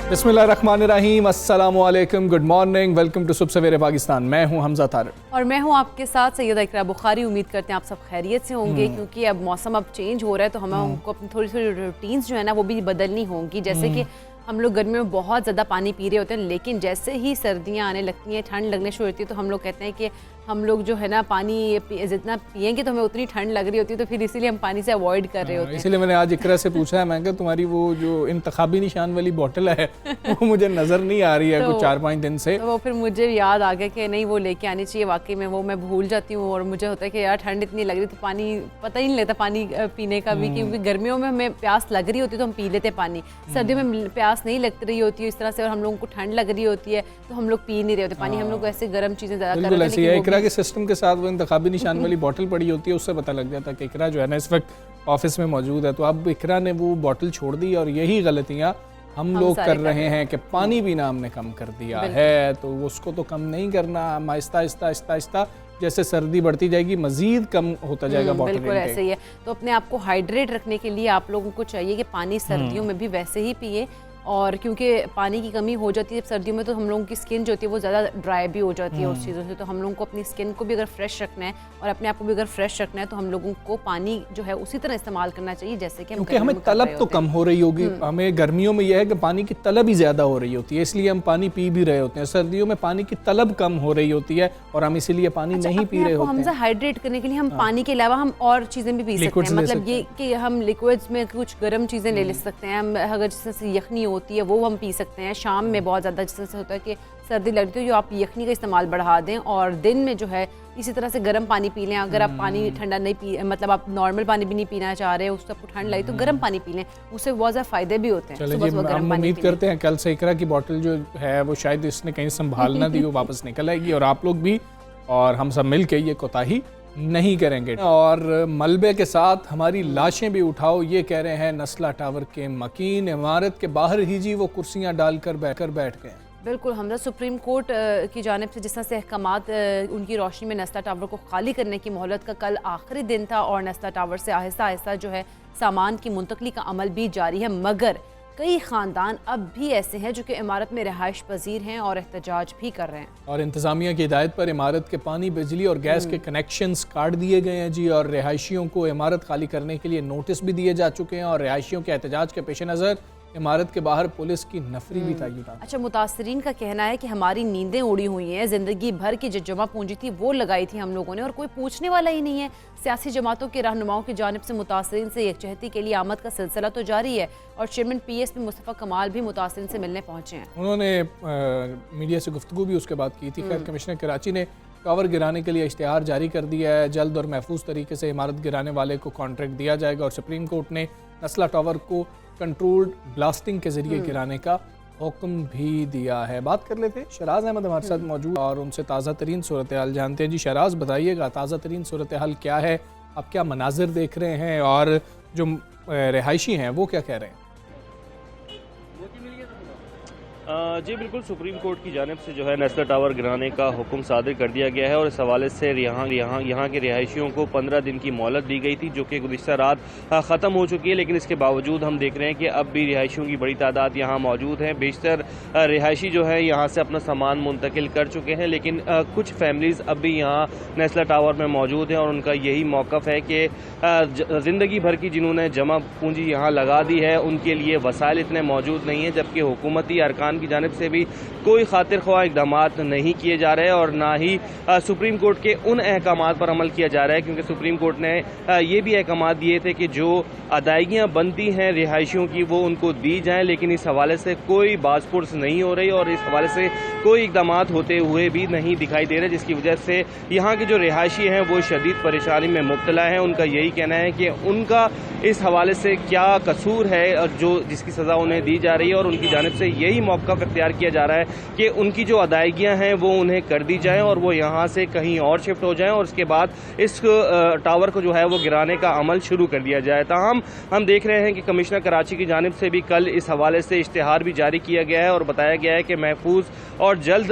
बिस्मिल्लाहिर्रहमानिर्रहीम, अस्सलामु अलैकुम, गुड मॉर्निंग, वेलकम टू सुबह सवेरे पाकिस्तान। मैं हूं हमजा तारिक और मैं हूं आपके साथ सैयदा इकरा बुखारी। उम्मीद करते हैं आप सब खैरियत से होंगे, क्योंकि अब मौसम अब चेंज हो रहा है तो हमको अपनी थोड़ी थोड़ी रूटीन्स जो है ना वो भी बदलनी होंगी। जैसे कि हम लोग गर्मियों में बहुत ज़्यादा पानी पी रहे होते हैं, लेकिन जैसे ही सर्दियाँ आने लगती हैं, ठंड लगने शुरू होती है, तो हम लोग कहते हैं कि हम लोग जो है ना पानी जितना पिएंगे तो हमें उतनी ठंड लग रही होती है, तो फिर इसीलिए हम पानी से अवॉइड कर रहे होते हैं। इसीलिए मैंने आज इकरा से पूछा है, मैं कहा तुम्हारी वो जो इंतखाबी निशान वाली बोतल है वो मुझे नज़र नहीं आ रही है कुछ 4-5 दिन से। तो वो फिर मुझे याद आ गया कि नहीं वो लेके आनी चाहिए। वाकई में वो मैं भूल जाती हूँ और मुझे होता है कि यार ठंड इतनी लग रही थी, पानी पता ही नहीं लगता पानी पीने का भी, क्योंकि गर्मियों में हमें प्यास लग रही होती है तो हम पी लेते पानी, सर्दियों में प्यास नहीं लग रही होती है इस तरह से, और हम लोगों को ठंड लग रही होती है तो हम लोग पी नहीं रहे होते पानी। हम लोग ऐसे गर्म चीज़ें ज़्यादा कर रहे हैं। इकरा के सिस्टम के साथ वो इंतखाबी निशान वाली बोतल पड़ी होती है, उससे पता लग जाता है कि इकरा जो है ना इस वक्त ऑफिस में मौजूद है। तो अब इकरा ने वो बोतल छोड़ दी और यही गलतियाँ हम लोग कर रहे हैं कि पानी पीना हमने कम कर दिया है। तो उसको तो कम नहीं करना, हम आहिस्ता आहिस्ता आहिस्ता आहिस्ता जैसे सर्दी बढ़ती जाएगी मजीद कम होता जाएगा बॉटल इंटेक। बिल्कुल ऐसे ही है। तो अपने आप को हाइड्रेट रखने के लिए आप लोगों को चाहिए कि पानी सर्दियों में भी वैसे ही पिए, और क्योंकि पानी की कमी हो जाती है सर्दियों में तो हम लोगों की स्किन जो होती है वो ज़्यादा ड्राई भी हो जाती है उस चीज़ों से। तो हम लोगों को अपनी स्किन को भी अगर फ्रेश रखना है और अपने आप को भी अगर फ्रेश रखना है तो हम लोगों को पानी जो है उसी तरह इस्तेमाल करना चाहिए जैसे कि क्योंकि हमें तलब तो कम हो रही होगी। हमें गर्मियों में यह है कि पानी की तलब ही ज़्यादा हो रही होती है, इसलिए हम पानी पी भी रहे होते हैं। सर्दियों में पानी की तलब कम हो रही होती है और हम इसीलिए पानी नहीं पी रहे होते हैं। हमसे हाइड्रेट करने के लिए हम पानी के अलावा हम और चीज़ें भी पी सकते हैं। मतलब ये कि हम लिक्विड्स में कुछ गर्म चीज़ें ले सकते हैं। हम अगर जैसे यखनी होती है वो हम पी सकते हैं। शाम में बहुत ज़्यादा जैसे होता है कि सर्दी लगती है, जो आप यखनी का इस्तेमाल बढ़ा दें, और दिन में जो है इसी तरह से गर्म पानी पी लें। अगर आप पानी ठंडा नहीं पी, मतलब आप नॉर्मल पानी भी नहीं पीना चाह रहे, उससे आपको ठंड लगी तो गर्म पानी पी लें, उससे बहुत ज़्यादा फ़ायदे भी होते हैं। हम उम्मीद करते हैं कल से इकरा की बोतल जो है वो शायद इसने कहीं संभाल ना दी, वो वापस निकल आएगी और आप लोग भी और हम सब मिल के ये कोताही नहीं करेंगे। और मलबे के साथ हमारी लाशें भी उठाओ, ये कह रहे हैं नस्ला टावर के मकीन। इमारत के बाहर ही जी वो कुर्सियां डालकर बैठ गए। बिल्कुल हमजा सुप्रीम कोर्ट की जानिब से जिस तरह से अहकामात उनकी रोशनी में नस्ला टावर को खाली करने की मोहलत का कल आखिरी दिन था, और नस्ला टावर से आहिस्ता आहिस्ता जो है सामान की मुंतकली का अमल भी जारी है, मगर कई ख़ानदान अब भी ऐसे हैं जो कि इमारत में रिहाइश पजीर हैं और एहतजाज भी कर रहे हैं। और इंतज़ामिया की हिदायत पर इमारत के पानी, बिजली और गैस के कनेक्शंस काट दिए गए हैं जी, और रिहायशियों को इमारत खाली करने के लिए नोटिस भी दिए जा चुके हैं। और रिहायशियों के एहतजाज के पेश नज़र इमारत के बाहर पुलिस की नफरी भी तैनात। अच्छा, मुतासरीन का कहना है कि हमारी नींदें उड़ी हुई हैं, ज़िंदगी भर की जो जमा पूंजी थी वो लगाई थी हम लोगों ने, और कोई पूछने वाला ही नहीं है। सियासी जमातों के रहनुमाओं की जानिब से मुतासरीन से यकजहती के लिए आमद का सिलसिला तो जारी है, और चेयरमैन PSP मुस्तफ़ा कमाल भी मुतासरीन से मिलने पहुँचे हैं। उन्होंने मीडिया से गुफ्तगू भी उसके बाद की थी। खैर, कमिश्नर कराची ने टावर गिराने के लिए इश्तिहार जारी कर दिया है। जल्द और महफूज तरीके से इमारत गिराने वाले को कॉन्ट्रैक्ट दिया जाएगा, और सुप्रीम कोर्ट ने नस्ला टावर को कंट्रोल्ड ब्लास्टिंग के जरिए गिराने का हुक्म भी दिया है। बात कर लेते हैं, शहराज अहमद हमारे साथ मौजूद और उनसे ताज़ा तरीन सूरत हाल जानते हैं। जी शहराज, बताइएगा ताज़ा तरीन सूरत हाल क्या है, आप क्या मनाजिर देख रहे हैं, और जो रिहायशी हैं वो क्या कह रहे हैं? जी बिल्कुल, सुप्रीम कोर्ट की जानिब से जो है नस्ला टावर गिराने का हुक्म सादिर कर दिया गया है, और इस हवाले से यहाँ के रिहायशियों को 15 दिन की मोहलत दी गई थी, जो कि गुज़िश्ता रात ख़त्म हो चुकी है। लेकिन इसके बावजूद हम देख रहे हैं कि अब भी रिहायशियों की बड़ी तादाद यहाँ मौजूद है। बेशतर रिहायशी जो है यहाँ से अपना सामान मुंतकिल कर चुके हैं, लेकिन कुछ फैमिलीज़ अब भी यहाँ नस्ला टावर में मौजूद हैं, और उनका यही मौक़िफ़ है कि ज़िंदगी भर की जिन्होंने जमा पूंजी यहाँ लगा दी है उनके लिए वसाइल इतने मौजूद नहीं हैं, जबकि हुकूमती अरकान की जानिब से भी कोई खातिर ख्वाह इक़दामात नहीं किए जा रहे, और ना ही सुप्रीम कोर्ट के उन अहकामात पर अमल किया जा रहा है। क्योंकि सुप्रीम कोर्ट ने ये भी अहकामात दिए थे कि जो अदायगियाँ बनती हैं रिहायशियों की वो उनको दी जाएं, लेकिन इस हवाले से कोई बाज़पुरस नहीं हो रही, और इस हवाले से कोई इक़दामात होते हुए भी नहीं दिखाई दे रहे, जिसकी वजह से यहाँ के जो रिहायशी हैं वो शदीद परेशानी में मुब्तला हैं। उनका यही कहना है कि उनका इस हवाले से क्या कसूर है जो जिसकी सज़ा उन्हें दी जा रही है, और उनकी जानिब से यही मौक़िफ़ इख्तियार किया जा रहा है कि उनकी जो अदायगियाँ हैं वो उन्हें कर दी जाएँ और वो यहाँ से कहीं और शिफ्ट हो जाएँ, और उसके बाद इस टावर को जो है वो गिराने का अमल शुरू कर दिया जाए। ताहम हम देख रहे हैं कि कमिश्नर कराची की जानिब से भी कल इस हवाले से इश्तिहार भी जारी किया गया है और बताया गया है कि महफूज और जल्द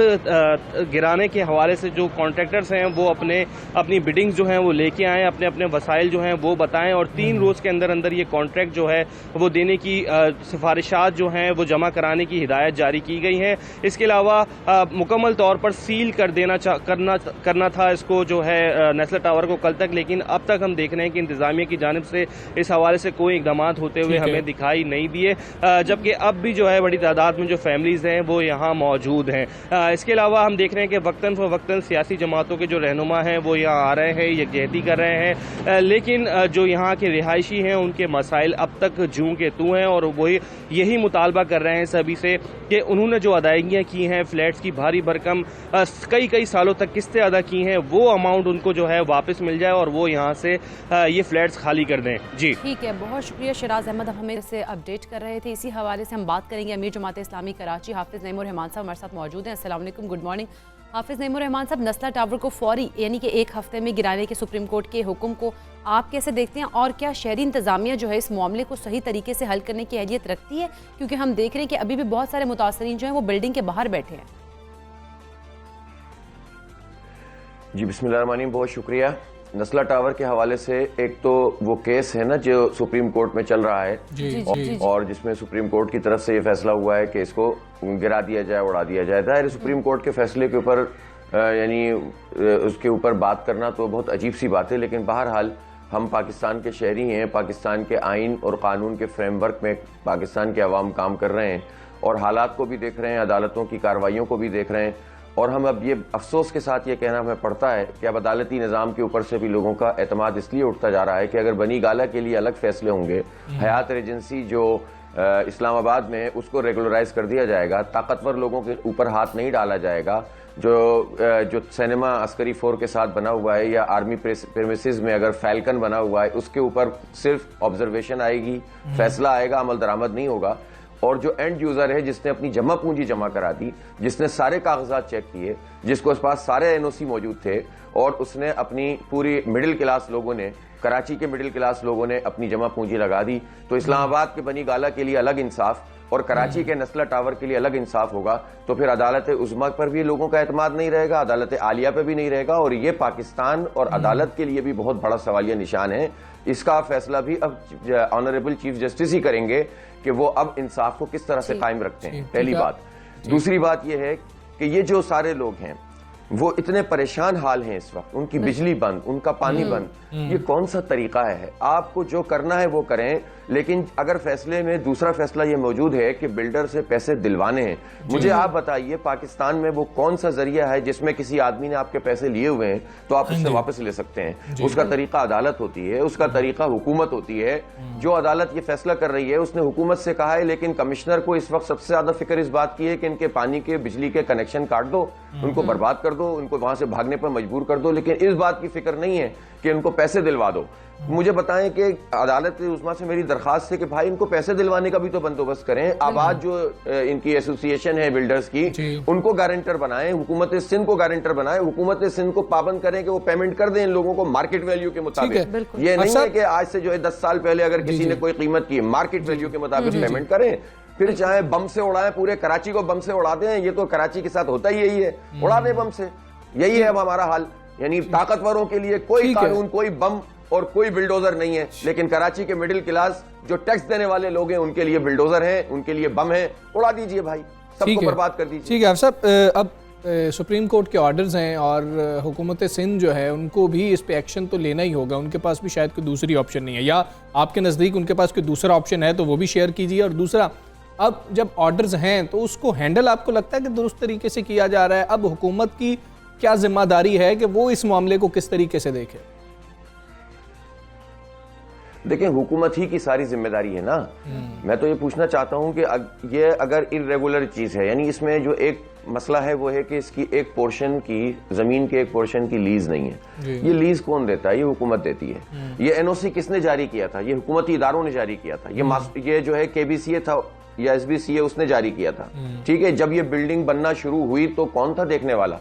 गिराने के हवाले से जो कॉन्ट्रैक्टर्स हैं वो अपनी बिडिंग्स जो हैं वो लेके आएँ, अपने अपने वसाइल जो हैं वो बताएं, और 3 रोज़ के अंदर अंदर ये कॉन्ट्रैक्ट जो है वो देने की सिफारिशात जो हैं वो जमा कराने की हिदायत जारी की गई है। इसके अलावा मुकम्मल तौर पर सील कर देना करना था इसको जो है नेस्ले टावर को कल तक, लेकिन अब तक हम देख रहे हैं कि इंतज़ामिया की जानिब से इस हवाले से कोई इक़दाम होते हुए हमें दिखाई नहीं दिए, जबकि अब भी जो है बड़ी तादाद में जो फैमिलीज़ हैं वो यहाँ मौजूद हैं। इसके अलावा हम देख रहे हैं कि वक्तन फ़वक्तन सियासी जमातों के जो रहनुमा हैं वो यहाँ आ रहे हैं, यकजहती कर रहे हैं, लेकिन जो यहाँ के रिहायशी हैं उनके मसाइल अब तक जूं के तू हैं, और वही यही मुतालबा कर रहे हैं सभी से कि उन्होंने जो अदायगियाँ की हैं फ्लैट्स की भारी भरकम कई सालों तक किस्तें अदा की हैं, वो अमाउंट उनको जो है वापस मिल जाए और वो यहाँ से ये फ्लैट्स खाली कर दें। जी ठीक है, बहुत शुक्रिया शराज अहमद, हमें इससे अपडेट कर रहे थे। इसी हवाले से हम बात करेंगे अमीर जमात इस्लामी कराची हाफिज़ नईम उर रहमान साहब हमारे साथ मौजूद हैं। अस्सलाम वालेकुम, गुड मॉर्निंग। हाफिज़ नईम उर रहमान साहब, नस्ला टावर को फौरी यानी कि 1 हफ्ते में गिराने के सुप्रीम कोर्ट के हुक्म को आप कैसे देखते हैं, और क्या शहरी इंतज़ामिया जो है इस मामले को सही तरीके से हल करने की अहलियत रखती है, क्योंकि हम देख रहे हैं कि अभी भी बहुत सारे मुतासरीन जो हैं वो बिल्डिंग के बाहर बैठे हैं। जी बिस्मिल्लाहिर्रहमानिर्रहीम, बहुत शुक्रिया। नस्ला टावर के हवाले से एक तो वो केस है ना जो सुप्रीम कोर्ट में चल रहा है और जिसमें सुप्रीम कोर्ट की तरफ से ये फैसला हुआ है कि इसको गिरा दिया जाए, उड़ा दिया जाए। जाहिर सुप्रीम कोर्ट के फैसले के ऊपर यानी उसके ऊपर बात करना तो बहुत अजीब सी बात है, लेकिन बहरहाल हम पाकिस्तान के शहरी हैं, पाकिस्तान के आइन और कानून के फ्रेमवर्क में पाकिस्तान के अवाम काम कर रहे हैं और हालात को भी देख रहे हैं, अदालतों की कार्रवाइयों को भी देख रहे हैं। और हम अब ये अफसोस के साथ ये कहना हमें पड़ता है कि अब अदालती निज़ाम के ऊपर से भी लोगों का एतमाद इसलिए उठता जा रहा है कि अगर बनी गाला के लिए अलग फैसले होंगे, हयात एजेंसी जो इस्लामाबाद में उसको रेगुलराइज कर दिया जाएगा, ताकतवर लोगों के ऊपर हाथ नहीं डाला जाएगा, जो सिनेमा अस्करी फोर के साथ बना हुआ है या आर्मी प्रेमिसेस में अगर फैल्कन बना हुआ है उसके ऊपर सिर्फ ऑब्जर्वेशन आएगी, फैसला आएगा, अमल दरामद नहीं होगा। और जो एंड यूजर है जिसने अपनी जमा पूंजी जमा करा दी, जिसने सारे कागजात चेक किए, जिसको उस पास सारे एनओसी मौजूद थे और उसने अपनी पूरी मिडिल क्लास लोगों ने, कराची के मिडिल क्लास लोगों ने अपनी जमा पूंजी लगा दी, तो इस्लामाबाद के बनी गाला के लिए अलग इंसाफ और कराची के नस्ला टावर के लिए अलग इंसाफ होगा, तो फिर अदालत उज़्मा पर भी लोगों का एतमाद नहीं रहेगा, अदालत आलिया पर भी नहीं रहेगा, और ये पाकिस्तान और अदालत के लिए भी बहुत बड़ा सवालिया निशान है। इसका फैसला भी अब ऑनरेबल चीफ जस्टिस ही करेंगे कि वो अब इंसाफ को किस तरह से कायम रखते हैं, पहली बात। दूसरी बात यह है कि ये जो सारे लोग हैं वो इतने परेशान हाल हैं इस वक्त, उनकी बिजली बंद, उनका पानी बंद, ये कौन सा तरीका है? आपको जो करना है वो करें, लेकिन अगर फैसले में दूसरा फैसला ये मौजूद है कि बिल्डर से पैसे दिलवाने हैं, मुझे आप बताइए पाकिस्तान में वो कौन सा जरिया है जिसमें किसी आदमी ने आपके पैसे लिए हुए हैं तो आप उससे वापस ले सकते हैं? उसका तरीका अदालत होती है, उसका तरीका हुकूमत होती है। जो अदालत ये फैसला कर रही है उसने हुकूमत से कहा है, लेकिन कमिश्नर को इस वक्त सबसे ज्यादा फिक्र इस बात की है कि इनके पानी के, बिजली के कनेक्शन काट दो, उनको बर्बाद कर दो, उनको वहां से भागने पर मजबूर कर दो, लेकिन इस बात की फिक्र नहीं है कि उनको पैसे दिलवा दो। मुझे बताएं कि अदालत उस्मा से मेरी दरखास्त है कि भाई इनको पैसे दिलवाने का भी तो बंदोबस्त करें। आबाद जो इनकी एसोसिएशन है बिल्डर्स की, उनको गारंटर बनाएं, हुकूमत सिंध को गारंटर बनाएं, हुकूमत सिंध को पाबंद करें कि वो पेमेंट कर दें इन लोगों को मार्केट वैल्यू के मुताबिक। ये नहीं है कि आज से जो है 10 साल पहले अगर किसी ने कोई कीमत की, मार्केट वैल्यू के मुताबिक पेमेंट करें। फिर चाहे बम से उड़ाएं, पूरे कराची को बम से उड़ा दें, ये तो कराची के साथ होता ही यही है, उड़ा दें बम से। यही है अब हमारा हाल, यानी ताकतवरों के लिए कोई कानून, कोई बम और कोई बिल्डोजर नहीं है, लेकिन कराची के मिडिल क्लास जो टैक्स देने वाले लोग हैं उनके लिए बिल्डोजर हैं, उनके लिए बम है, उड़ा दीजिए भाई, सबको बर्बाद कर दीजिए। ठीक है साहब, अब सुप्रीम कोर्ट के ऑर्डर्स हैं और हुकूमत सिंध जो है उनको भी इस पे एक्शन तो लेना ही होगा, उनके पास भी शायद कोई दूसरी ऑप्शन नहीं है, या आपके नज़दीक उनके पास कोई दूसरा ऑप्शन है तो वो भी शेयर कीजिए। और दूसरा, अब जब ऑर्डर्स हैं तो उसको हैंडल आपको लगता है कि दुरुस्त तरीके से किया जा रहा है? अब हुकूमत की क्या जिम्मेदारी है कि वो इस मामले को किस तरीके से देखे? دیکھیں हुकूमत ही की सारी जिम्मेदारी है ना। मैं तो ये पूछना चाहता हूँ कि ये अगर इरेगुलर चीज है, यानी इसमें जो एक मसला है वो है कि इसकी एक पोर्शन की जमीन के एक पोर्शन की लीज नहीं है। ये लीज कौन देता है? ये हुकूमत देती है। ये एनओसी किसने जारी किया था? ये हुकूमती इदारों ने जारी किया था। ये जो है केबीसीए था या एसबीसीए उसने जारी किया था। ठीक है, जब ये बिल्डिंग बनना शुरू हुई तो कौन था देखने वाला?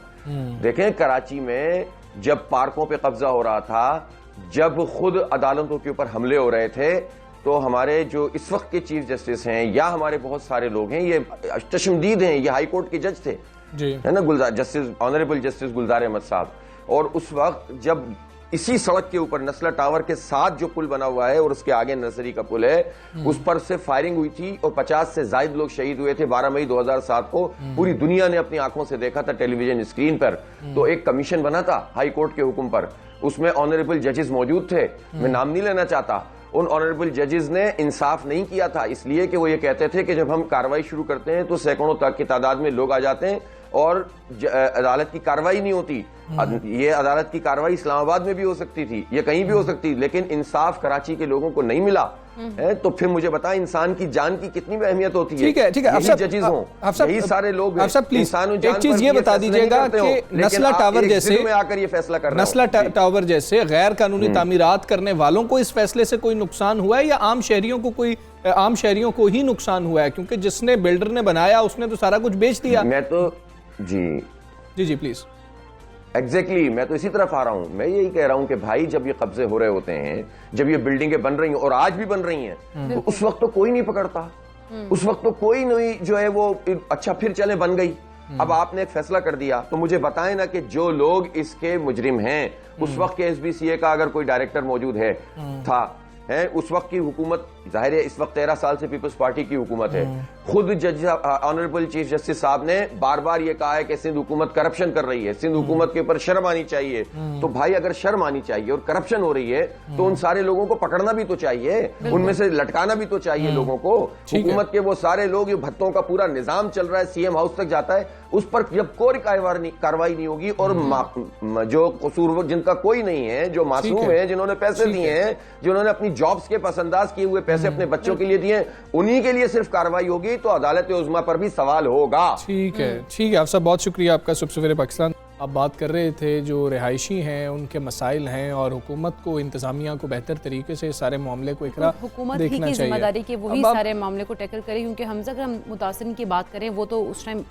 देखें, कराची में जब पार्कों पे कब्जा हो रहा था, जब खुद अदालतों के ऊपर हमले हो रहे थे, तो हमारे जो इस वक्त के चीफ जस्टिस हैं या हमारे बहुत सारे लोग हैं, ये तशम्दीद हैं, ये हाई कोर्ट के जज थे जी, है ना, ऑनरेबल जस्टिस गुलजार अहमद साहब। और उस वक्त जब इसी सड़क के ऊपर नस्ला टावर के साथ जो पुल बना हुआ है और उसके आगे नर्सरी का पुल है, उस पर से फायरिंग हुई थी और 50 से ज्यादा लोग शहीद हुए थे 12 मई 2007 को। पूरी दुनिया ने अपनी आंखों से देखा था टेलीविजन स्क्रीन पर। तो एक कमीशन बना था हाई कोर्ट के हुक्म पर, उसमें ऑनरेबल जजेस मौजूद थे, मैं नाम नहीं लेना चाहता। उन ऑनरेबल जजेस ने इंसाफ नहीं किया था, इसलिए कि वो ये कहते थे कि जब हम कार्रवाई शुरू करते हैं तो सैकड़ों तक की तादाद में लोग आ जाते हैं और अदालत की कार्रवाई नहीं होती। ये अदालत की कार्रवाई इस्लामाबाद में भी हो सकती थी, ये कहीं भी हो सकती, लेकिन इंसाफ कराची के लोगों को नहीं मिला है। तो फिर मुझे बता, इंसान की जान की कितनी अहमियत होती है। ठीक है, ठीक है, यही जजेस हों, यही सारे लोग हैं। प्लीज एक चीज ये बता दीजिएगा कि नस्ला टावर जैसे आकर ये फैसला कर नस्ला टावर जैसे गैर कानूनी तामीरात करने वालों को इस फैसले से कोई नुकसान हुआ है या आम शहरियों को ही नुकसान हुआ है? क्योंकि जिसने बिल्डर ने बनाया उसने तो सारा कुछ बेच दिया। मैं तो जी प्लीज एग्जैक्टली मैं तो इसी तरफ आ रहा हूं। मैं यही कह रहा हूं कि भाई जब ये कब्जे हो रहे होते हैं, जब ये बिल्डिंगें बन रही हैं और आज भी बन रही हैं, तो उस वक्त तो कोई नहीं पकड़ता, उस वक्त तो कोई नहीं जो है वो अच्छा फिर चले बन गई। अब आपने एक फैसला कर दिया, तो मुझे बताएं ना कि जो लोग इसके मुजरिम हैं, उस वक्त के एसबीसीए का अगर कोई डायरेक्टर मौजूद था उस वक्त की हुकूमत, जाहिर है इस वक्त 13 साल से पीपल्स पार्टी की हुकूमत है। खुद जज ऑनरेबल चीफ जस्टिस साहब ने बार बार ये कहा है कि सिंध हुकूमत करप्शन कर रही है, सिंध हुकूमत के ऊपर शर्म आनी चाहिए। तो भाई अगर शर्म आनी चाहिए और करप्शन हो रही है तो उन सारे लोगों को पकड़ना भी तो चाहिए, उनमें से लटकाना भी तो चाहिए लोगों को। हुकूमत के वो सारे लोग, ये भत्तों का पूरा निजाम चल रहा है, सीएम हाउस तक जाता है, उस पर जब कोई कार्रवाई नहीं होगी और जो कसूरवार जिनका कोई नहीं है, जो मासूम है, जिन्होंने पैसे दिए हैं, जिन्होंने अपनी जॉब्स के पसंदाज किए हुए पैसे अपने बच्चों के लिए दिए, उन्हीं के लिए सिर्फ कार्रवाई होगी, तो अदालत उज़्मा पर भी सवाल होगा। ठीक है आप सब, बहुत शुक्रिया आपका। सुबह सवेरे पाकिस्तान आप बात कर रहे थे जो रिहायशी हैं उनके मसाइल हैं और हुकूमत को, इंतज़ामिया को बेहतर तरीके से सारे मामले को हुकूमत ही की जिम्मेदारी कि वही सारे मामले को टैकल करें। क्योंकि हम अगर हम मुतासिरीन की बात करें, वो तो उस टाइम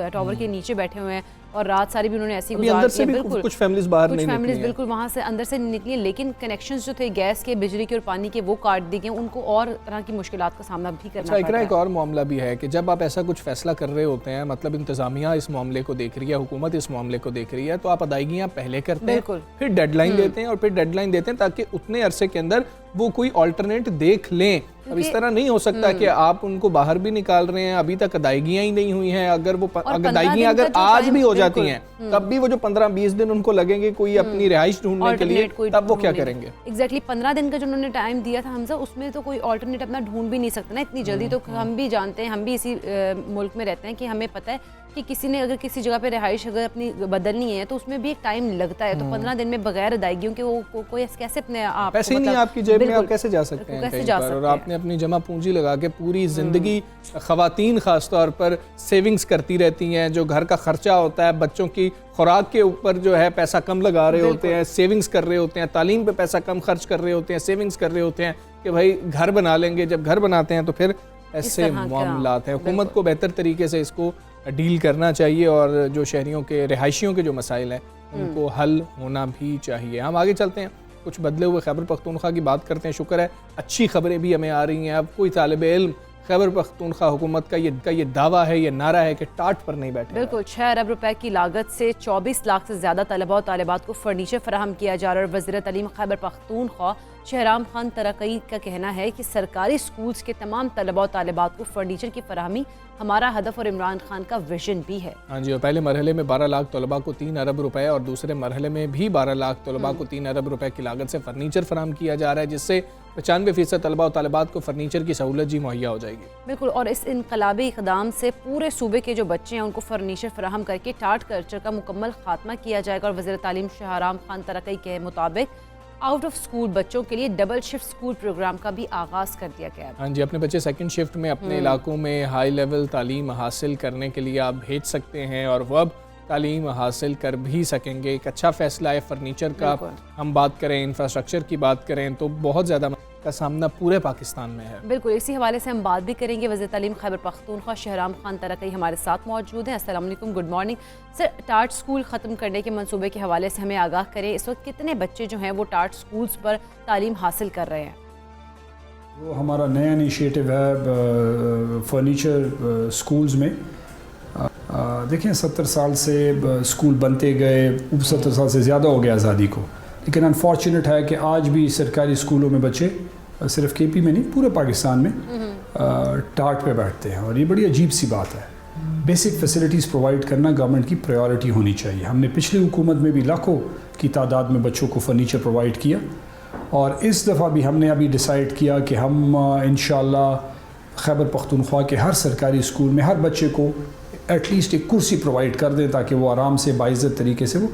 टावर के नीचे बैठे हुए हैं और रात सारी भी उन्होंने ऐसी गुजारी, बिल्कुल कुछ फैमिलीज बाहर नहीं निकली, फैमिलीज बिल्कुल वहाँ से अंदर से निकली, लेकिन कनेक्शंस जो थे गैस के, बिजली के और पानी के, वो काट दिए गए, उनको और तरह की मुश्किलात का सामना भी करना पड़ता है। एक और मामला भी है कि जब आप ऐसा कुछ फैसला कर रहे होते हैं, मतलब इंतजामिया इस मामले को देख रही है, हुकूमत इस मामले को देख रही है, तो आप अदायगियाँ पहले करते हैं, फिर डेडलाइन देते हैं और फिर डेडलाइन देते हैं ताकि उतने अरसे के अंदर वो कोई ऑल्टरनेट देख लें। अब इस तरह नहीं हो सकता कि आप उनको बाहर भी निकाल रहे हैं, अभी तक अदायगियां ही नहीं हुई हैं। अगर वो अदायगियां अगर आज भी हो जाती हैं, तब भी वो जो 15-20 दिन उनको लगेंगे कोई अपनी रिहाइश ढूंढने के लिए, तब वो क्या करेंगे? एग्जैक्टली 15 दिन का जो उन्होंने टाइम दिया था हमजा, उसमें तो कोई ऑल्टरनेट अपना ढूंढ भी नहीं सकता ना इतनी जल्दी। तो हम भी जानते हैं, हम भी इसी मुल्क में रहते हैं कि हमें पता है कि किसी ने अगर किसी जगह पे रिहाइश अगर अपनी बदलनी है तो उसमें भी एक टाइम लगता है। तो 15 दिन में बगैर अदायगियों के वो कोई कैसे अपने आप पैसे नहीं आपकी जेब में, आप कैसे जा सकते हैं कहीं पर? और आपने अपनी जमा पूंजी लगा के पूरी जिंदगी, खवातीन खास तौर पर सेविंग्स करती रहती हैं, जो घर का खर्चा होता है, बच्चों की खुराक के ऊपर जो है पैसा कम लगा रहे होते हैं, सेविंग्स कर रहे होते हैं, तालीम पे पैसा कम खर्च कर रहे होते हैं, सेविंग्स कर रहे होते हैं कि भाई घर बना लेंगे। जब घर बनाते हैं तो फिर ऐसे मामलात हैं। हुकूमत को बेहतर तरीके से इसको डील करना चाहिए और जो शहरियों के, रिहायशियों के जो मसाइल हैं उनको हल होना भी चाहिए। हम आगे चलते हैं, कुछ बदले हुए खैबर पख्तूनख्वा की बात करते हैं। शुक्र है अच्छी खबरें भी हमें आ रही हैं। अब कोई तालिब इल्म खैबर पख्तूनख्वा हुकूमत का ये दावा है, ये नारा है कि टाट पर नहीं बैठे। बिल्कुल 6 अरब रुपए की लागत से 24 लाख से ज़्यादा तलबा और तालिबात को फर्नीचर फराहम किया जा रहा है। वज़ीर तालीम खैबर पख्तूनख्वा शहराम खान तरक़ई का कहना है कि सरकारी स्कूल्स के तमाम तलबा और तालिबात को फर्नीचर की फराहमी हमारा हदफ और इमरान खान का विजन भी है। हाँ जी, और पहले मरहले में 12 लाख तलबा को 3 अरब रुपए और दूसरे मरहले में भी 12 लाख तलबा को 3 अरब रुपए की लागत से फर्नीचर फराहम किया जा रहा है, जिससे 95% तलबा और तालिबात को फर्नीचर की सहूलत जी मुहैया हो जाएगी। बिल्कुल, और इस इनकलाबी इक़दाम से पूरे सूबे के जो बच्चे हैं उनको फर्नीचर फराहम करके टाट कल्चर का मुकम्मल खात्मा किया जाएगा। और वज़ीर तालीम शहराम खान तरक़ई के मुताबिक آؤٹ آف اسکول بچوں کے لیے ڈبل شفٹ اسکول پروگرام کا بھی آغاز کر دیا گیا ہے. ہاں جی، اپنے بچے سیکنڈ شفٹ میں اپنے علاقوں میں ہائی لیول تعلیم حاصل کرنے کے لیے آپ بھیج سکتے ہیں اور وہ اب تعلیم حاصل کر بھی سکیں گے. ایک اچھا فیصلہ ہے. فرنیچر کا ہم بات کریں، انفراسٹرکچر کی بات کریں تو بہت زیادہ کا سامنا پورے پاکستان میں ہے. بالکل، اسی حوالے سے ہم بات بھی کریں گے. وزیر تعلیم خیبر پختونخوا شہرام خان ترقی ہمارے ساتھ موجود ہیں. السلام علیکم، good morning sir. Tarot school ختم کرنے کے منصوبے کے حوالے سے ہمیں آگاہ کریں. اس وقت کتنے بچے جو ہیں وہ ٹارٹ اسکولز پر تعلیم حاصل کر رہے ہیں؟ وہ ہمارا نیا انیشیٹو ہے فرنیچر اسکولز میں. دیکھیں 70 سال سے اسکول بنتے گئے، 70 سال سے زیادہ ہو گیا آزادی کو، لیکن انفارچونیٹ ہے کہ آج بھی سرکاری اسکولوں میں بچے صرف کے پی میں نہیں پورے پاکستان میں ٹارٹ پہ بیٹھتے ہیں، اور یہ بڑی عجیب سی بات ہے. بیسک فیسلٹیز پرووائڈ کرنا گورنمنٹ کی پریورٹی ہونی چاہیے. ہم نے پچھلی حکومت میں بھی لاکھوں کی تعداد میں بچوں کو فرنیچر پرووائڈ کیا، اور اس دفعہ بھی ہم نے ابھی ڈیسائیڈ کیا کہ ہم انشاءاللہ خیبر پختونخوا کے ہر سرکاری اسکول میں ہر بچے کو ایٹ لیسٹ ایک کرسی پرووائڈ کر دیں تاکہ وہ آرام سے باعزت طریقے سے وہ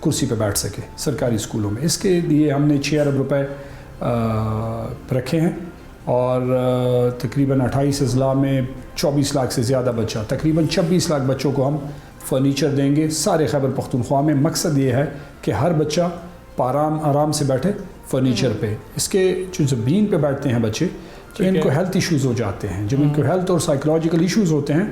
کرسی پہ بیٹھ سکے سرکاری اسکولوں میں. اس کے لیے ہم نے 6 ارب روپے رکھے ہیں، اور تقریباً 28 اضلاع میں 24 لاکھ سے زیادہ بچہ، تقریباً 26 لاکھ بچوں کو ہم فرنیچر دیں گے سارے خیبر پختونخوا میں. مقصد یہ ہے کہ ہر بچہ آرام سے بیٹھے فرنیچر پہ. اس کے جو زمین پہ بیٹھتے ہیں بچے، تو ان کو ہیلتھ ایشوز ہو جاتے ہیں. جب ان کو ہیلتھ اور سائیکولوجیکل ایشوز ہوتے ہیں،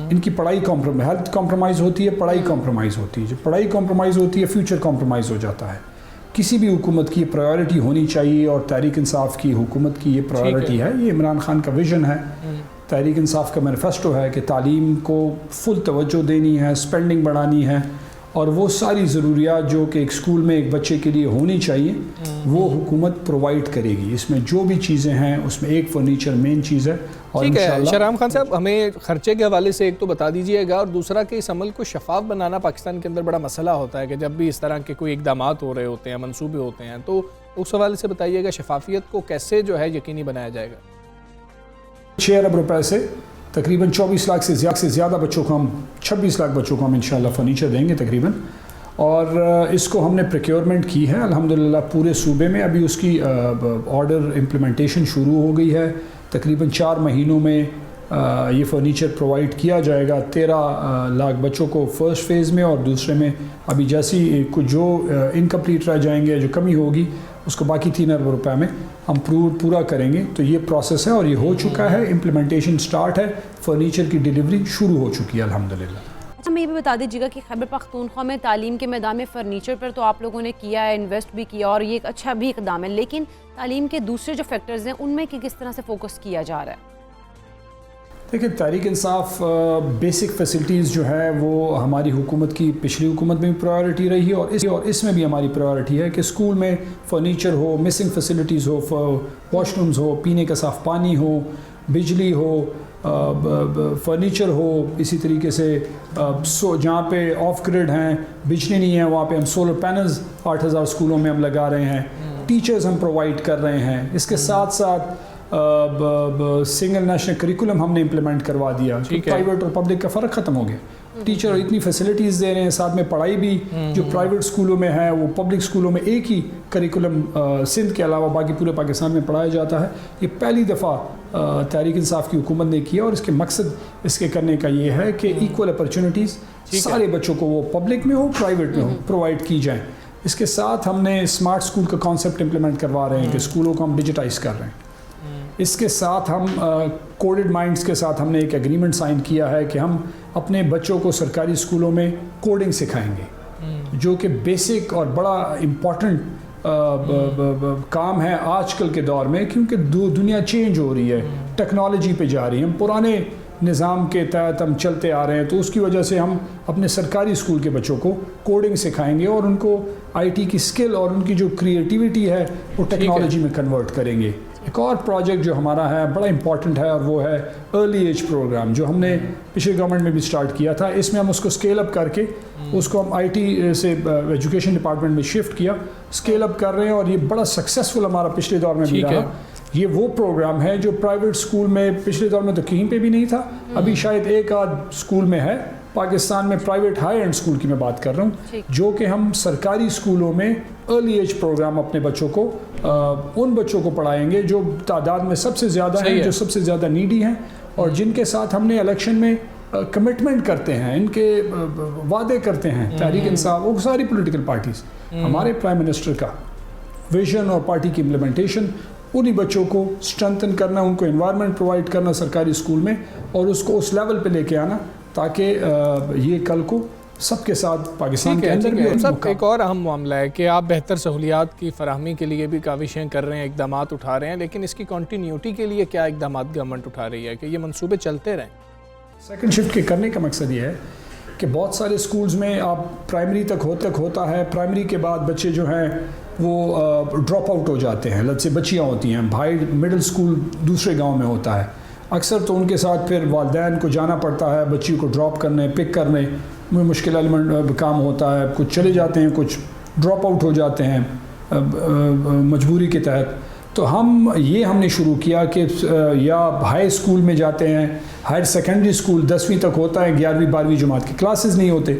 ان کی پڑھائی ہیلتھ کمپرومائز ہوتی ہے، پڑھائی کمپرومائز ہوتی ہے. جب پڑھائی کمپرومائز ہوتی ہے، فیوچر کمپرومائز ہو جاتا ہے. کسی بھی حکومت کی پرائیورٹی ہونی چاہیے، اور تحریک انصاف کی حکومت کی یہ پرائیورٹی ہے. یہ عمران خان کا ویژن ہے، تحریک انصاف کا مینیفیسٹو ہے کہ تعلیم کو فل توجہ دینی ہے، اسپینڈنگ بڑھانی ہے، اور وہ ساری ضروریات جو کہ ایک اسکول میں ایک بچے کے لیے ہونی چاہیے وہ حکومت پرووائڈ کرے گی. اس میں جو بھی چیزیں ہیں اس میں ایک فرنیچر مین چیز ہے. اور ٹھیک ہے شہرام خان صاحب، ہمیں خرچے کے حوالے سے ایک تو بتا دیجئے گا، اور دوسرا کہ اس عمل کو شفاف بنانا پاکستان کے اندر بڑا مسئلہ ہوتا ہے کہ جب بھی اس طرح کے کوئی اقدامات ہو رہے ہوتے ہیں، منصوبے ہوتے ہیں، تو اس حوالے سے بتائیے گا شفافیت کو کیسے جو ہے یقینی بنایا جائے گا. 6 ارب روپے سے تقریباً 24 لاکھ سے زیادہ بچوں کو ہم 26 لاکھ بچوں کو ہم انشاءاللہ فرنیچر دیں گے تقریباً. اور اس کو ہم نے پروکیورمنٹ کی ہے الحمدللہ پورے صوبے میں. ابھی اس کی آرڈر امپلیمنٹیشن شروع ہو گئی ہے. تقریباً 4 مہینوں میں یہ فرنیچر پرووائڈ کیا جائے گا 13 لاکھ بچوں کو فرسٹ فیز میں، اور دوسرے میں ابھی جیسی کچھ جو انکمپلیٹ رہ جائیں گے، جو کمی ہوگی، اس کو باقی 3 ارب روپے میں ہم پورا کریں گے. تو یہ پروسیس ہے اور یہ ہو چکا ہے، امپلیمنٹیشن سٹارٹ ہے، فرنیچر کی ڈیلیوری شروع ہو چکی ہے الحمدللہ. ہمیں یہ بھی بتا دیجیے گا کہ خیبر پختونخوا میں تعلیم کے میدان میں فرنیچر پر تو آپ لوگوں نے کیا ہے، انویسٹ بھی کیا، اور یہ ایک اچھا بھی اقدام ہے، لیکن تعلیم کے دوسرے جو فیکٹرز ہیں ان میں کس طرح سے فوکس کیا جا رہا ہے؟ دیکھیں تحریک انصاف بیسک فیسلٹیز جو ہے وہ ہماری حکومت کی پچھلی حکومت میں بھی پرائیورٹی رہی ہے، اور اس میں بھی ہماری پرائیورٹی ہے کہ اسکول میں فرنیچر ہو، مسنگ فیسلٹیز ہو، واش رومز ہو، پینے کا صاف پانی ہو، بجلی ہو، فرنیچر ہو. اسی طریقے سے جہاں پہ آف گریڈ ہیں، بجلی نہیں ہے، وہاں پہ ہم سولر پینلز 8000 اسکولوں میں ہم لگا رہے ہیں. ٹیچرز ہم پرووائڈ کر رہے ہیں. اس کے ساتھ ساتھ سنگل نیشنل کریکولم ہم نے امپلیمنٹ کروا دیا. پرائیویٹ اور پبلک کا فرق ختم ہو گیا. ٹیچر اتنی فیسلٹیز دے رہے ہیں، ساتھ میں پڑھائی بھی جو پرائیویٹ اسکولوں میں ہے وہ پبلک اسکولوں میں ایک ہی کریکولم سندھ کے علاوہ باقی پورے پاکستان میں پڑھایا جاتا ہے. یہ پہلی دفعہ تحریک انصاف کی حکومت نے کیا، اور اس کے مقصد اس کے کرنے کا یہ ہے کہ ایکول اپرچونٹیز سارے بچوں کو، وہ پبلک میں ہو پرائیویٹ میں ہو، پرووائڈ کی جائیں. اس کے ساتھ ہم نے اسمارٹ اسکول کا کانسیپٹ امپلیمنٹ کروا رہے ہیں کہ اسکولوں کو ہم ڈیجیٹائز کر رہے ہیں. اس کے ساتھ ہم کوڈڈ مائنڈز کے ساتھ ہم نے ایک ایگریمنٹ سائن کیا ہے کہ ہم اپنے بچوں کو سرکاری اسکولوں میں کوڈنگ سکھائیں گے، جو کہ بیسک اور بڑا امپورٹنٹ کام ہے آج کل کے دور میں، کیونکہ دنیا چینج ہو رہی ہے، ٹیکنالوجی پہ جا رہی ہے. ہم پرانے نظام کے تحت ہم چلتے آ رہے ہیں، تو اس کی وجہ سے ہم اپنے سرکاری اسکول کے بچوں کو کوڈنگ سکھائیں گے، اور ان کو آئی ٹی کی اسکل اور ان کی جو کریٹیوٹی ہے وہ ٹیکنالوجی میں کنورٹ کریں گے. ایک اور پروجیکٹ جو ہمارا ہے بڑا امپورٹنٹ ہے، اور وہ ہے ارلی ایج پروگرام، جو ہم نے پچھلے گورنمنٹ میں بھی سٹارٹ کیا تھا. اس میں ہم اس کو اسکیل اپ کر کے اس کو ہم آئی ٹی سے ایجوکیشن ڈپارٹمنٹ میں شفٹ کیا، اسکیل اپ کر رہے ہیں، اور یہ بڑا سکسیسفل ہمارا پچھلے دور میں بھی رہا. یہ وہ پروگرام ہے جو پرائیویٹ اسکول میں پچھلے دور میں تو کہیں پہ بھی نہیں تھا, ابھی شاید ایک آدھ اسکول میں ہے پاکستان میں, پرائیویٹ ہائی اینڈ اسکول کی میں بات کر رہا ہوں, جو کہ ہم سرکاری اسکولوں میں ارلی ایج پروگرام اپنے بچوں کو ان بچوں کو پڑھائیں گے جو تعداد میں سب سے زیادہ ہیں, جو سب سے زیادہ نیڈی ہیں, اور جن کے ساتھ ہم نے الیکشن میں کمٹمنٹ کرتے ہیں, ان کے وعدے کرتے ہیں. تحریک انصاف, وہ ساری پولیٹیکل پارٹیز, ہمارے پرائم منسٹر کا ویژن اور پارٹی کی امپلیمنٹیشن, انہی بچوں کو اسٹرینتھن کرنا, ان کو انوائرمنٹ پرووائڈ کرنا سرکاری اسکول میں, اور اس کو اس لیول پہ لے کے آنا تاکہ یہ کل کو سب کے ساتھ پاکستان کے اندر بھی. سب ایک اور اہم معاملہ ہے کہ آپ بہتر سہولیات کی فراہمی کے لیے بھی کاوشیں کر رہے ہیں, اقدامات اٹھا رہے ہیں, لیکن اس کی کنٹینیوٹی کے لیے کیا اقدامات گورنمنٹ اٹھا رہی ہے کہ یہ منصوبے چلتے رہیں؟ سیکنڈ شفٹ کے کرنے کا مقصد یہ ہے کہ بہت سارے اسکولز میں آپ پرائمری تک ہوتا ہے, پرائمری کے بعد بچے جو ہیں وہ ڈراپ آؤٹ ہو جاتے ہیں, لت سے بچیاں ہوتی ہیں, بھائی مڈل اسکول دوسرے گاؤں میں ہوتا ہے, اکثر تو ان کے ساتھ پھر والدین کو جانا پڑتا ہے بچی کو ڈراپ کرنے, پک کرنے میں مشکل کام ہوتا ہے, کچھ چلے جاتے ہیں, کچھ ڈراپ آؤٹ ہو جاتے ہیں مجبوری کے تحت. تو ہم نے شروع کیا کہ یا ہائی اسکول میں جاتے ہیں, ہائر سیکنڈری اسکول 10ویں تک ہوتا ہے, 11ویں 12ویں جماعت کے کلاسز نہیں ہوتے,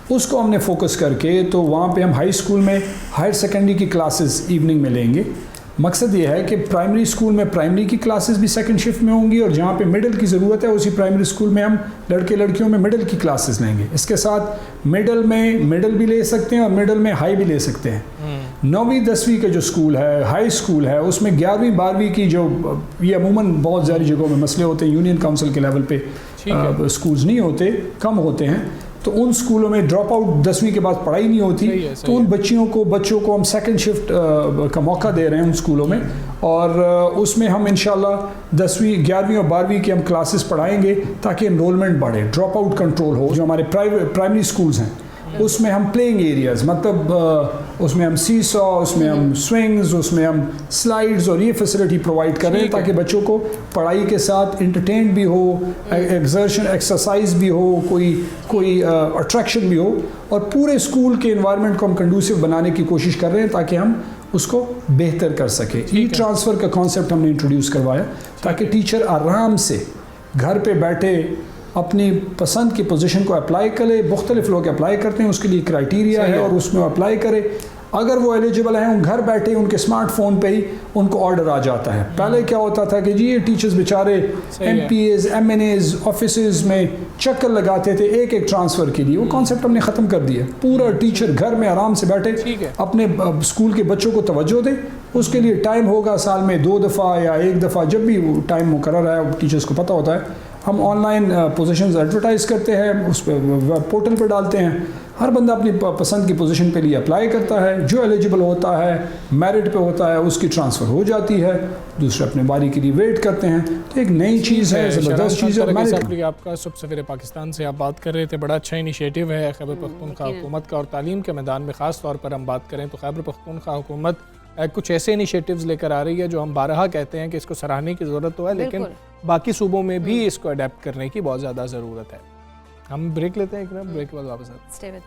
اس کو ہم نے فوکس کر کے تو وہاں پہ ہم ہائی اسکول میں ہائر سیکنڈری کی کلاسز ایوننگ میں لیں گے. مقصد یہ ہے کہ پرائمری اسکول میں پرائمری کی کلاسز بھی سیکنڈ شفٹ میں ہوں گی, اور جہاں پہ مڈل کی ضرورت ہے اسی پرائمری اسکول میں ہم لڑکے لڑکیوں میں مڈل کی کلاسز لیں گے. اس کے ساتھ مڈل میں مڈل بھی لے سکتے ہیں اور مڈل میں ہائی بھی لے سکتے ہیں. 9ویں 10ویں کا جو اسکول ہے, ہائی اسکول ہے, اس میں 11ویں 12ویں کی جو یہ عموماً بہت ساری جگہوں میں مسئلے ہوتے ہیں, یونین کونسل کے لیول پہ اسکولز نہیں ہوتے, کم ہوتے ہیں, تو ان اسکولوں میں ڈراپ آؤٹ 10ویں کے بعد پڑھائی نہیں ہوتی, تو ان بچوں کو ہم سیکنڈ شفٹ کا موقع دے رہے ہیں ان اسکولوں میں, اور اس میں ہم انشاءاللہ 10ویں 11ویں اور 12ویں کی ہم کلاسز پڑھائیں گے تاکہ انرولمنٹ بڑھے, ڈراپ آؤٹ کنٹرول ہو. جو ہمارے پرائمری اسکولز ہیں اس میں ہم پلینگ ایریاز, مطلب اس میں ہم سی سا, اس میں ہم سوئنگز, اس میں ہم سلائڈز اور یہ فیسلٹی پرووائڈ کر رہے ہیں تاکہ بچوں کو پڑھائی کے ساتھ انٹرٹین بھی ہو, ایکسرسائز بھی ہو, کوئی اٹریکشن بھی ہو, اور پورے اسکول کے انوائرمنٹ کو ہم کنڈوسیو بنانے کی کوشش کر رہے ہیں تاکہ ہم اس کو بہتر کر سکیں. ای ٹرانسفر کا کانسیپٹ ہم نے انٹروڈیوس کروایا تاکہ ٹیچر آرام سے گھر پہ بیٹھے اپنی پسند کی پوزیشن کو اپلائی کرے. مختلف لوگ اپلائی کرتے ہیں, اس کے لیے کرائٹیریا ہے, اور اس میں اپلائی کرے. اگر وہ ایلیجبل ہیں, ان گھر بیٹھے ان کے اسمارٹ فون پہ ہی ان کو آرڈر آ جاتا ہے. پہلے کیا ہوتا تھا کہ جی یہ ٹیچرز بیچارے M P As M N As offices میں چکر لگاتے تھے ایک ٹرانسفر کے لیے. وہ کانسیپٹ ہم نے ختم کر دیا. پورا ٹیچر گھر میں آرام سے بیٹھے اپنے اسکول کے بچوں کو توجہ دے. اس کے لیے ٹائم ہوگا سال میں 2 دفعہ یا 1 دفعہ, جب بھی وہ ٹائم مقرر ہے ٹیچرز کو پتہ ہوتا ہے. ہم آن لائن پوزیشنز ایڈورٹائز کرتے ہیں, اس پہ ویب پورٹل پہ ڈالتے ہیں, ہر بندہ اپنی پسند کی پوزیشن پہ لیے اپلائی کرتا ہے. جو ایلیجبل ہوتا ہے, میرٹ پہ ہوتا ہے, اس کی ٹرانسفر ہو جاتی ہے, دوسرے اپنے باری کے لیے ویٹ کرتے ہیں. تو ایک نئی چیز ہے, زبردست چیز ہے. آپ کا سب سویرے پاکستان سے آپ بات کر رہے تھے, بڑا اچھا انیشیٹو ہے خیبر پختونخوا حکومت کا, اور تعلیم کے میدان میں خاص طور پر ہم بات کریں تو خیبر پختونخوا حکومت کچھ ایسے انیشیٹیوز لے کر آ رہی ہے جو ہم بارہا کہتے ہیں کہ اس کو سراہنے کی ضرورت تو ہے, لیکن باقی صوبوں میں بھی اس کو اڈیپٹ کرنے کی بہت زیادہ ضرورت ہے. ہم بریک لیتے ہیں, ایک بریک کے بعد واپس آتے ہیں.